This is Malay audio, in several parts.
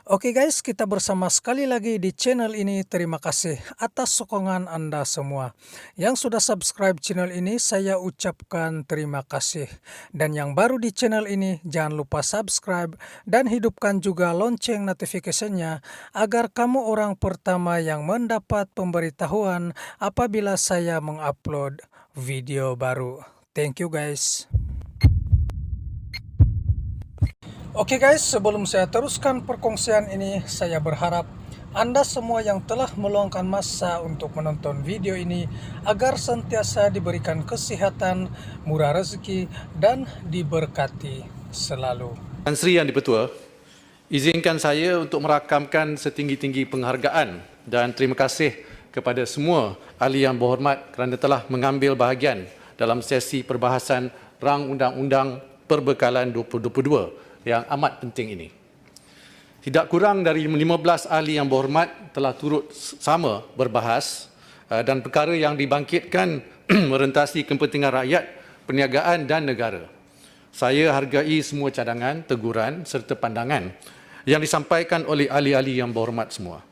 Oke guys, kita bersama sekali lagi di channel ini. Terima kasih atas sokongan Anda semua. Yang sudah subscribe channel ini, saya ucapkan terima kasih. Dan yang baru di channel ini, jangan lupa subscribe dan hidupkan juga lonceng notifikasinya agar kamu orang pertama yang mendapat pemberitahuan apabila saya mengupload video baru. Thank you guys. Oke guys, sebelum saya teruskan perkongsian ini, saya berharap Anda semua yang telah meluangkan masa untuk menonton video ini agar senantiasa diberikan kesehatan, murah rezeki, dan diberkati selalu. Tan Sri Yang Dipertua, izinkan saya untuk merakamkan setinggi-tinggi penghargaan dan terima kasih kepada semua ahli yang berhormat kerana telah mengambil bahagian dalam sesi perbahasan Rang Undang-Undang Perbekalan 2022 yang amat penting ini. Tidak kurang dari 15 ahli yang berhormat telah turut sama berbahas dan perkara yang dibangkitkan merentasi kepentingan rakyat, perniagaan dan negara. Saya hargai semua cadangan, teguran serta pandangan yang disampaikan oleh ahli-ahli yang berhormat semua.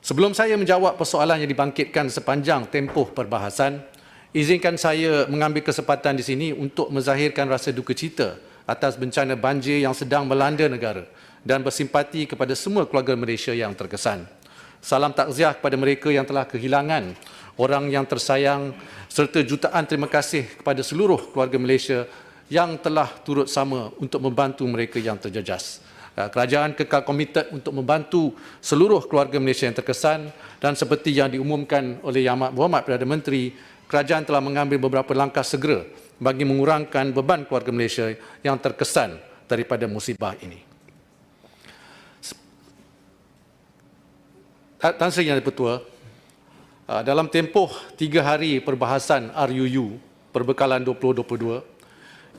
Sebelum saya menjawab persoalan yang dibangkitkan sepanjang tempoh perbahasan, izinkan saya mengambil kesempatan di sini untuk menzahirkan rasa duka cita atas bencana banjir yang sedang melanda negara dan bersimpati kepada semua keluarga Malaysia yang terkesan. Salam takziah kepada mereka yang telah kehilangan orang yang tersayang serta jutaan terima kasih kepada seluruh keluarga Malaysia yang telah turut sama untuk membantu mereka yang terjejas. Kerajaan kekal komited untuk membantu seluruh keluarga Malaysia yang terkesan dan seperti yang diumumkan oleh Yang Amat Berhormat Perdana Menteri, kerajaan telah mengambil beberapa langkah segera bagi mengurangkan beban keluarga Malaysia yang terkesan daripada musibah ini. Tan Sri Yang Dipertua, dalam tempoh 3 hari perbahasan RUU Perbekalan 2022,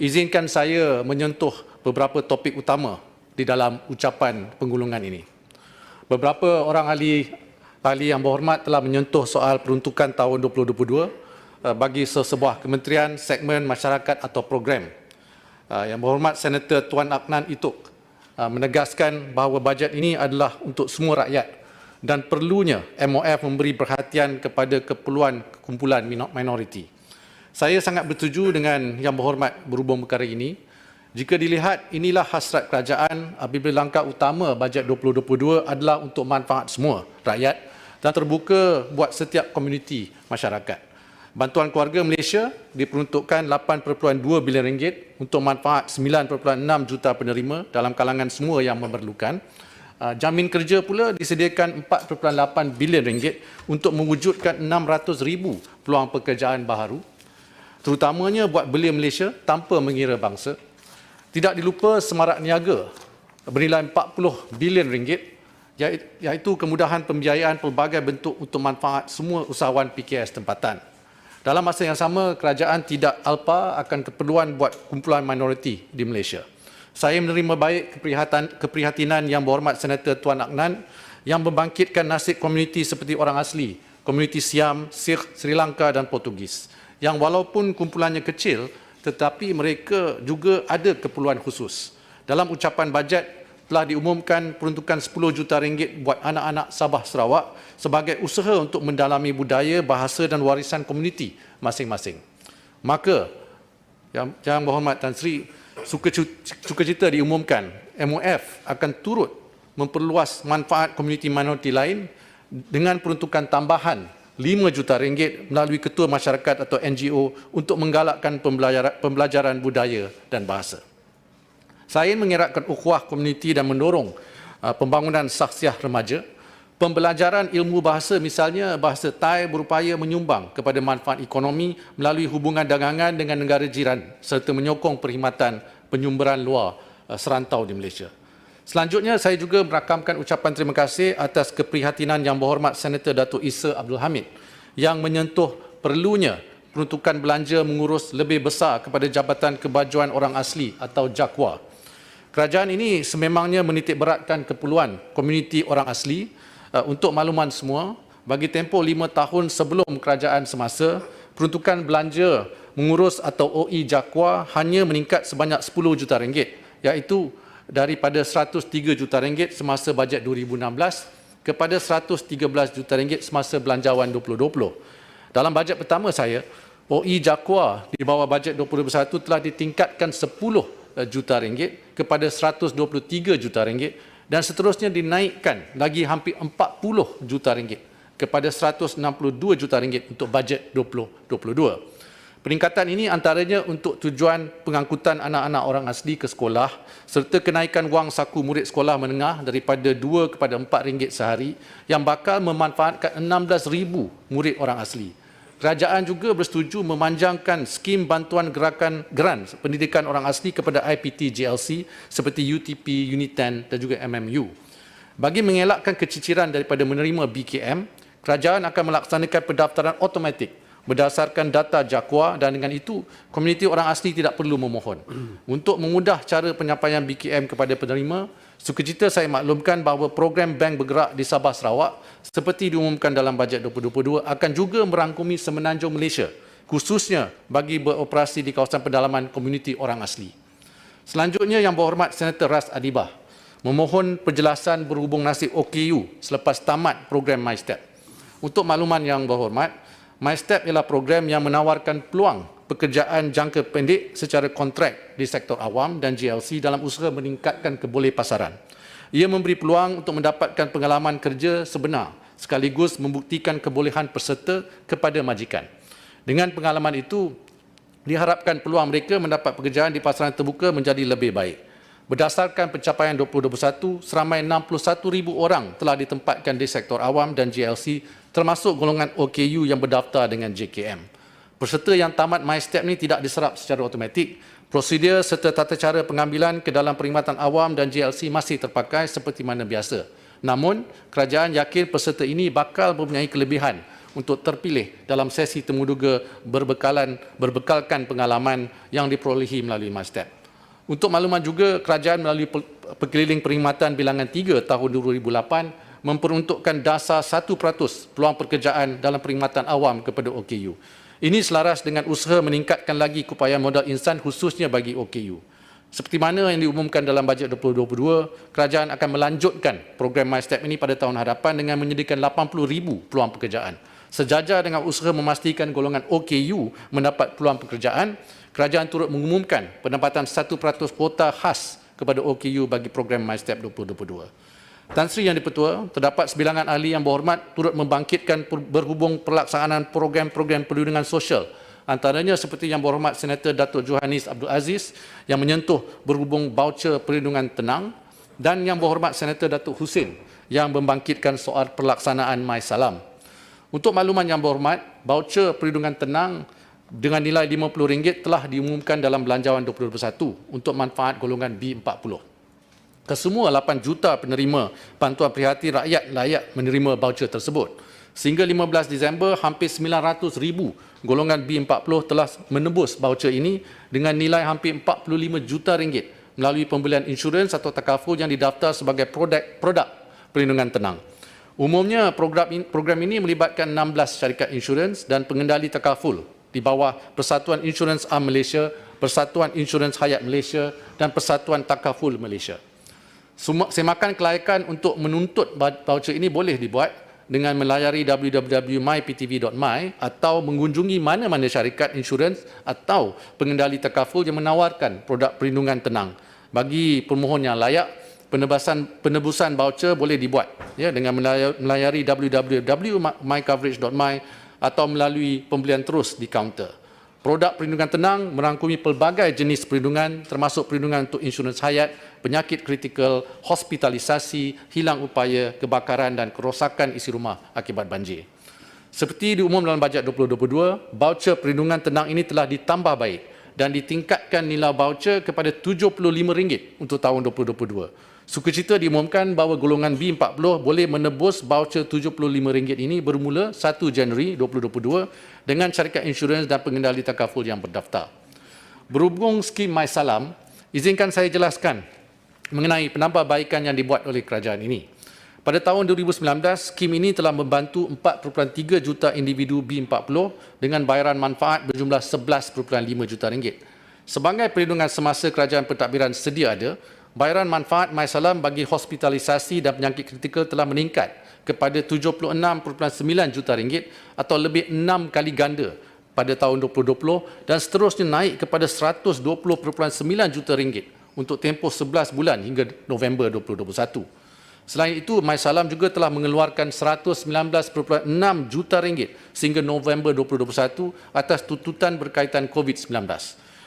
izinkan saya menyentuh beberapa topik utama di dalam ucapan penggulungan ini. Beberapa orang ahli yang berhormat telah menyentuh soal peruntukan tahun 2022 bagi sesebuah kementerian, segmen masyarakat atau program. Yang berhormat Senator Tuan Adnan Ituk menegaskan bahawa bajet ini adalah untuk semua rakyat dan perlunya MOF memberi perhatian kepada keperluan kumpulan minoriti. Saya sangat bersetuju dengan Yang Berhormat berhubung perkara ini. Jika dilihat, inilah hasrat kerajaan apabila langkah utama bajet 2022 adalah untuk manfaat semua rakyat dan terbuka buat setiap komuniti masyarakat. Bantuan keluarga Malaysia diperuntukkan RM8.2 bilion untuk manfaat 9.6 juta penerima dalam kalangan semua yang memerlukan. Jamin kerja pula disediakan RM4.8 bilion untuk mewujudkan 600,000 peluang pekerjaan baharu, terutamanya buat belia Malaysia tanpa mengira bangsa. Tidak dilupa semarak niaga bernilai RM40 bilion, iaitu kemudahan pembiayaan pelbagai bentuk untuk manfaat semua usahawan PKS tempatan. Dalam masa yang sama, kerajaan tidak alpa akan keperluan buat kumpulan minoriti di Malaysia. Saya menerima baik keprihatinan Yang Berhormat Senator Tuan Adnan yang membangkitkan nasib komuniti seperti orang asli, komuniti Siam, Sikh, Sri Lanka dan Portugis, yang walaupun kumpulannya kecil, tetapi mereka juga ada keperluan khusus. Dalam ucapan bajet, telah diumumkan peruntukan RM10 juta buat anak-anak Sabah Sarawak sebagai usaha untuk mendalami budaya, bahasa dan warisan komuniti masing-masing. Maka, Yang Berhormat Tan Sri, sukacita diumumkan MOF akan turut memperluas manfaat komuniti minoriti lain dengan peruntukan tambahan RM5 juta melalui Ketua Masyarakat atau NGO untuk menggalakkan pembelajaran budaya dan bahasa. Saya mengeratkan ukhuwah komuniti dan mendorong pembangunan saksiah remaja. Pembelajaran ilmu bahasa, misalnya bahasa Thai, berupaya menyumbang kepada manfaat ekonomi melalui hubungan dagangan dengan negara jiran serta menyokong perkhidmatan penyumberan luar serantau di Malaysia. Selanjutnya, saya juga merakamkan ucapan terima kasih atas keprihatinan Yang Berhormat Senator Datuk Issa Abdul Hamid yang menyentuh perlunya peruntukan belanja mengurus lebih besar kepada Jabatan Kebajuan Orang Asli atau JAKWA. Kerajaan ini sememangnya menitik beratkan keperluan komuniti orang asli untuk makluman semua. Bagi tempoh 5 tahun sebelum kerajaan semasa, peruntukan belanja mengurus atau OE JAKWA hanya meningkat sebanyak RM10 juta, iaitu daripada 103 juta ringgit semasa bajet 2016 kepada 113 juta ringgit semasa belanjawan 2020. Dalam bajet pertama saya, OE Jakwa di bawah bajet 2021 telah ditingkatkan 10 juta ringgit kepada 123 juta ringgit dan seterusnya dinaikkan lagi hampir 40 juta ringgit kepada 162 juta ringgit untuk bajet 2022. Peningkatan ini antaranya untuk tujuan pengangkutan anak-anak orang asli ke sekolah serta kenaikan wang saku murid sekolah menengah daripada 2 kepada 4 ringgit sehari yang bakal memanfaatkan 16,000 murid orang asli. Kerajaan juga bersetuju memanjangkan skim bantuan gerakan grant pendidikan orang asli kepada IPT GLC seperti UTP, Unitan dan juga MMU. Bagi mengelakkan keciciran daripada menerima BKM, kerajaan akan melaksanakan pendaftaran automatik berdasarkan data Jakwa dan dengan itu komuniti orang asli tidak perlu memohon. Untuk memudah cara penyampaian BKM kepada penerima, sukacita saya maklumkan bahawa program bank bergerak di Sabah Sarawak seperti diumumkan dalam bajet 2022 akan juga merangkumi semenanjung Malaysia, khususnya bagi beroperasi di kawasan pedalaman komuniti orang asli. Selanjutnya Yang Berhormat Senator Ras Adibah memohon penjelasan berhubung nasib OKU selepas tamat program MyStep. Untuk makluman Yang Berhormat, MyStep ialah program yang menawarkan peluang pekerjaan jangka pendek secara kontrak di sektor awam dan GLC dalam usaha meningkatkan kebolehpasaran. Ia memberi peluang untuk mendapatkan pengalaman kerja sebenar sekaligus membuktikan kebolehan peserta kepada majikan. Dengan pengalaman itu, diharapkan peluang mereka mendapat pekerjaan di pasaran terbuka menjadi lebih baik. Berdasarkan pencapaian 2021, seramai 61,000 orang telah ditempatkan di sektor awam dan GLC termasuk golongan OKU yang berdaftar dengan JKM. Peserta yang tamat MyStep ini tidak diserap secara automatik. Prosedur serta tata cara pengambilan ke dalam perkhidmatan awam dan GLC masih terpakai seperti mana biasa. Namun, kerajaan yakin peserta ini bakal mempunyai kelebihan untuk terpilih dalam sesi temuduga berbekalkan pengalaman yang diperolehi melalui MyStep. Untuk makluman juga, kerajaan melalui Perkeliling Perkhidmatan Bilangan 3 tahun 2008 memperuntukkan dasar 1% peluang pekerjaan dalam perkhidmatan awam kepada OKU. Ini selaras dengan usaha meningkatkan lagi keupayaan modal insan khususnya bagi OKU. Seperti mana yang diumumkan dalam bajet 2022, kerajaan akan melanjutkan program MyStep ini pada tahun hadapan dengan menyediakan 80,000 peluang pekerjaan. Sejajar dengan usaha memastikan golongan OKU mendapat peluang pekerjaan, kerajaan turut mengumumkan penempatan 1% kuota khas kepada OKU bagi program MyStep 2022. Tan Sri Yang di-Pertua, terdapat sebilangan ahli yang berhormat turut membangkitkan berhubung pelaksanaan program-program perlindungan sosial, antaranya seperti Yang Berhormat Senator Datuk Johannes Abdul Aziz yang menyentuh berhubung voucher perlindungan tenang dan Yang Berhormat Senator Datuk Husin yang membangkitkan soal pelaksanaan MySalam. Untuk makluman Yang Berhormat, voucher perlindungan tenang dengan nilai RM50 telah diumumkan dalam belanjawan 2021 untuk manfaat golongan B40. Kesemua 8 juta penerima bantuan prihatin rakyat layak menerima voucher tersebut. Sehingga 15 Disember, hampir 900,000 golongan B40 telah menembus voucher ini dengan nilai hampir RM45 juta melalui pembelian insurans atau takaful yang didaftar sebagai produk perlindungan tenang. Umumnya, program ini melibatkan 16 syarikat insurans dan pengendali takaful di bawah Persatuan Insurans Am Malaysia, Persatuan Insurans Hayat Malaysia dan Persatuan Takaful Malaysia. Semakan kelayakan untuk menuntut voucher ini boleh dibuat dengan melayari www.myptv.my atau mengunjungi mana-mana syarikat insurans atau pengendali takaful yang menawarkan produk perlindungan tenang. Bagi pemohon yang layak, penebusan voucher boleh dibuat dengan melayari www.mycoverage.my atau melalui pembelian terus di kaunter. Produk perlindungan tenang merangkumi pelbagai jenis perlindungan termasuk perlindungan untuk insurans hayat, penyakit kritikal, hospitalisasi, hilang upaya, kebakaran dan kerosakan isi rumah akibat banjir. Seperti diumum dalam bajet 2022, voucher perlindungan tenang ini telah ditambah baik dan ditingkatkan nilai voucher kepada RM75 untuk tahun 2022. Sukacita diumumkan bahawa golongan B40 boleh menebus voucher RM75 ini bermula 1 Januari 2022 dengan syarikat insurans dan pengendali takaful yang berdaftar. Berhubung skim MySalam, izinkan saya jelaskan mengenai penambahbaikan yang dibuat oleh kerajaan ini. Pada tahun 2019, skim ini telah membantu 4.3 juta individu B40 dengan bayaran manfaat berjumlah RM11.5 juta. Sebagai perlindungan semasa kerajaan pentadbiran sedia ada, Bayaran manfaat MySalam bagi hospitalisasi dan penyakit kritikal telah meningkat kepada 76.9 juta ringgit atau lebih 6 kali ganda pada tahun 2020 dan seterusnya naik kepada 120.9 juta ringgit untuk tempoh 11 bulan hingga November 2021. Selain itu, MySalam juga telah mengeluarkan 119.6 juta ringgit sehingga November 2021 atas tuntutan berkaitan COVID-19.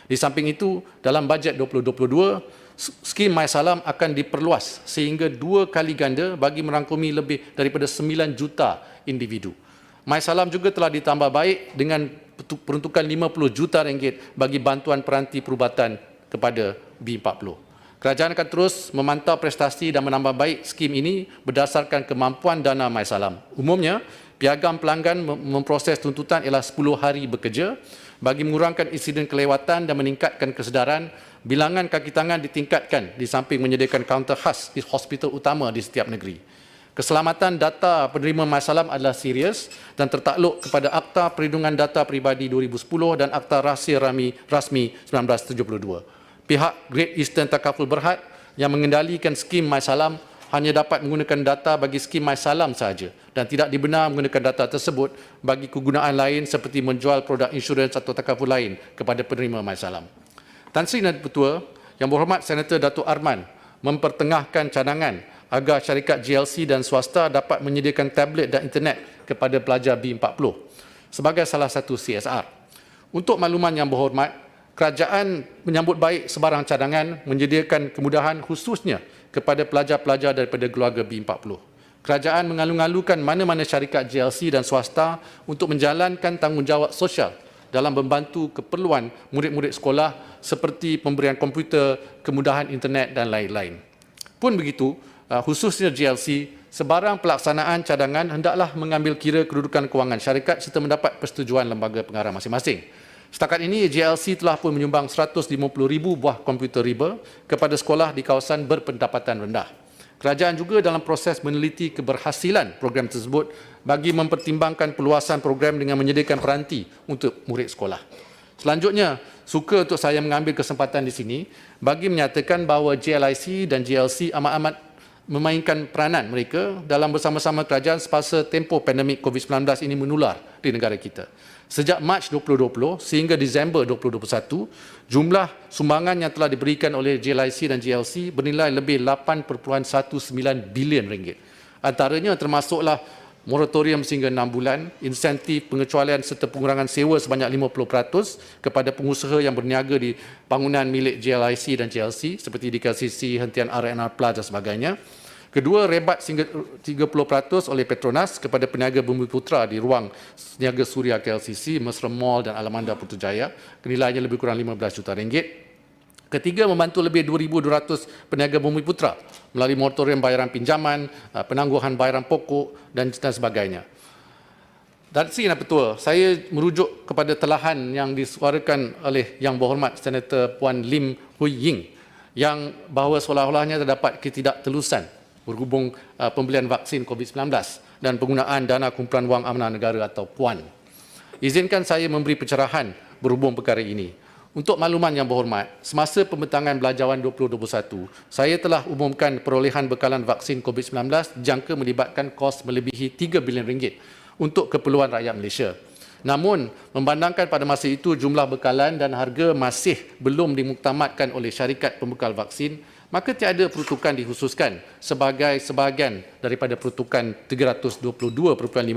Di samping itu, dalam bajet 2022, skim MySalam akan diperluas sehingga 2 kali ganda bagi merangkumi lebih daripada 9 juta individu. MySalam juga telah ditambah baik dengan peruntukan 50 juta ringgit bagi bantuan peranti perubatan kepada B40. Kerajaan akan terus memantau prestasi dan menambah baik skim ini berdasarkan kemampuan dana MySalam. Umumnya, piagam pelanggan memproses tuntutan ialah 10 hari bekerja. Bagi mengurangkan insiden kelewatan dan meningkatkan kesedaran, bilangan kaki tangan ditingkatkan di samping menyediakan kaunter khas di hospital utama di setiap negeri. Keselamatan data penerima MySalam adalah serius dan tertakluk kepada Akta Perlindungan Data Peribadi 2010 dan Akta Rahsia Rasmi 1972. Pihak Great Eastern Takaful Berhad yang mengendalikan skim MySalam hanya dapat menggunakan data bagi skim MySalam sahaja dan tidak dibenar menggunakan data tersebut bagi kegunaan lain seperti menjual produk insurans atau takaful lain kepada penerima MySalam. Tan Sri Nadi Petua, Yang Berhormat Senator Datuk Arman mempertengahkan cadangan agar syarikat GLC dan swasta dapat menyediakan tablet dan internet kepada pelajar B40 sebagai salah satu CSR. Untuk makluman Yang Berhormat, kerajaan menyambut baik sebarang cadangan menyediakan kemudahan khususnya kepada pelajar-pelajar daripada keluarga B40. Kerajaan mengalu-alukan mana-mana syarikat GLC dan swasta untuk menjalankan tanggungjawab sosial dalam membantu keperluan murid-murid sekolah seperti pemberian komputer, kemudahan internet dan lain-lain. Pun begitu, khususnya GLC, sebarang pelaksanaan cadangan hendaklah mengambil kira kedudukan kewangan syarikat serta mendapat persetujuan lembaga pengarah masing-masing. Setakat ini, GLC telah pun menyumbang 150,000 buah komputer riba kepada sekolah di kawasan berpendapatan rendah. Kerajaan juga dalam proses meneliti keberhasilan program tersebut bagi mempertimbangkan perluasan program dengan menyediakan peranti untuk murid sekolah. Selanjutnya, suka untuk saya mengambil kesempatan di sini bagi menyatakan bahawa JLIC dan GLC amat-amat memainkan peranan mereka dalam bersama-sama kerajaan semasa tempoh pandemik COVID-19 ini menular di negara kita. Sejak Mac 2020 sehingga Disember 2021, jumlah sumbangan yang telah diberikan oleh JLIC dan GLC bernilai lebih 8.19 bilion ringgit. Antaranya termasuklah moratorium sehingga 6 bulan, insentif pengecualian serta pengurangan sewa sebanyak 50% kepada pengusaha yang berniaga di bangunan milik JLIC dan GLC seperti di KLCC, hentian R&R Plus dan sebagainya. Kedua, rebat sehingga 30% oleh Petronas kepada peniaga Bumiputera di ruang niaga suria KLCC, Mesra Mall dan Alamanda Putrajaya, nilainya lebih kurang 15 juta ringgit. Ketiga, membantu lebih 2,200 peniaga Bumiputera melalui moratorium bayaran pinjaman, penangguhan bayaran pokok dan sebagainya. Dari sini, Petua, saya merujuk kepada telahan yang disuarakan oleh Yang Berhormat Senator Puan Lim Hui Ying yang bahawa seolah-olahnya terdapat ketidaktelusan berhubung pembelian vaksin COVID-19 dan penggunaan dana kumpulan wang amanah negara atau PWAN. Izinkan saya memberi pencerahan berhubung perkara ini. Untuk makluman Yang Berhormat, semasa pembentangan Belanjawan 2021, saya telah umumkan perolehan bekalan vaksin COVID-19 jangka melibatkan kos melebihi 3 bilion ringgit untuk keperluan rakyat Malaysia. Namun, memandangkan pada masa itu jumlah bekalan dan harga masih belum dimuktamadkan oleh syarikat pembekal vaksin, maka tiada peruntukan dikhususkan sebagai sebahagian daripada peruntukan 322.5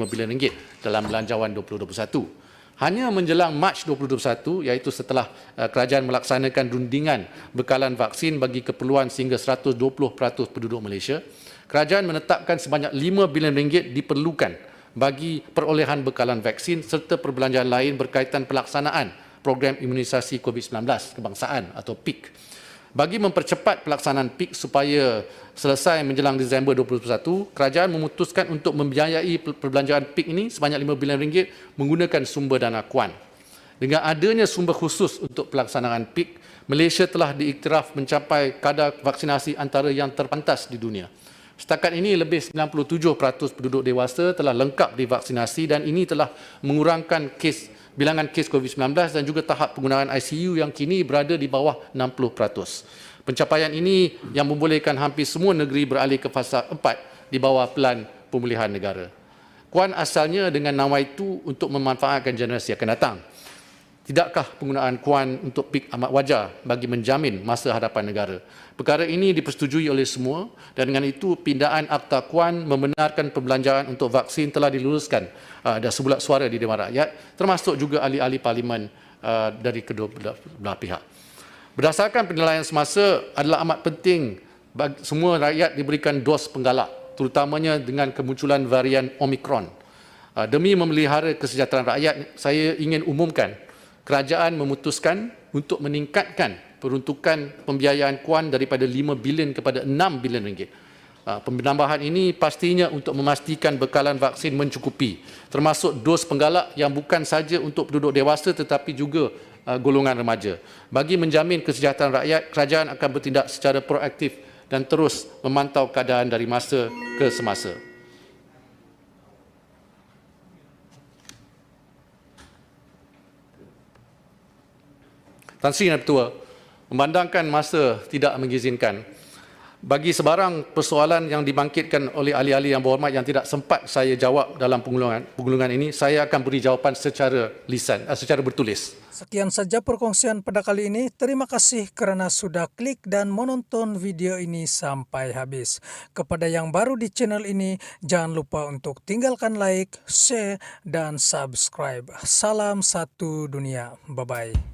bilion ringgit dalam Belanjawan 2021. Hanya menjelang Mac 2021, iaitu setelah kerajaan melaksanakan rundingan bekalan vaksin bagi keperluan sehingga 120% penduduk Malaysia, kerajaan menetapkan sebanyak 5 bilion ringgit diperlukan bagi perolehan bekalan vaksin serta perbelanjaan lain berkaitan pelaksanaan program imunisasi COVID-19 kebangsaan atau PIK. Bagi mempercepat pelaksanaan PIK supaya selesai menjelang Disember 2021, kerajaan memutuskan untuk membiayai perbelanjaan PIK ini sebanyak 5 bilion ringgit menggunakan sumber dana KUAN. Dengan adanya sumber khusus untuk pelaksanaan PIK, Malaysia telah diiktiraf mencapai kadar vaksinasi antara yang terpantas di dunia. Setakat ini, lebih 97% penduduk dewasa telah lengkap divaksinasi dan ini telah mengurangkan bilangan kes COVID-19 dan juga tahap penggunaan ICU yang kini berada di bawah 60%. Pencapaian ini yang membolehkan hampir semua negeri beralih ke fasa 4 di bawah Pelan Pemulihan Negara. Kuan asalnya dengan nawaitu untuk memanfaatkan generasi akan datang. Tidakkah penggunaan kuan untuk pik amat wajar bagi menjamin masa hadapan negara? Perkara ini dipersetujui oleh semua dan dengan itu pindaan Akta Kuan membenarkan pembelanjaan untuk vaksin telah diluluskan dan sebulat suara di Dewan Rakyat, termasuk juga ahli-ahli parlimen dari kedua belah pihak. Berdasarkan penilaian semasa, adalah amat penting bagi semua rakyat diberikan dos penggalak, terutamanya dengan kemunculan varian Omicron. Demi memelihara kesejahteraan rakyat, saya ingin umumkan kerajaan memutuskan untuk meningkatkan peruntukan pembiayaan kuan daripada 5 bilion kepada 6 bilion ringgit. Penambahan ini pastinya untuk memastikan bekalan vaksin mencukupi, termasuk dos penggalak yang bukan saja untuk penduduk dewasa tetapi juga golongan remaja. Bagi menjamin kesejahteraan rakyat, kerajaan akan bertindak secara proaktif dan terus memantau keadaan dari masa ke semasa. Tan Sri Yang Ketua, memandangkan masa tidak mengizinkan, bagi sebarang persoalan yang dibangkitkan oleh ahli-ahli yang berhormat yang tidak sempat saya jawab dalam penggulungan ini, saya akan beri jawapan secara lisan, secara bertulis. Sekian saja perkongsian pada kali ini. Terima kasih kerana sudah klik dan menonton video ini sampai habis. Kepada yang baru di channel ini, jangan lupa untuk tinggalkan like, share, dan subscribe. Salam satu dunia. Bye-bye.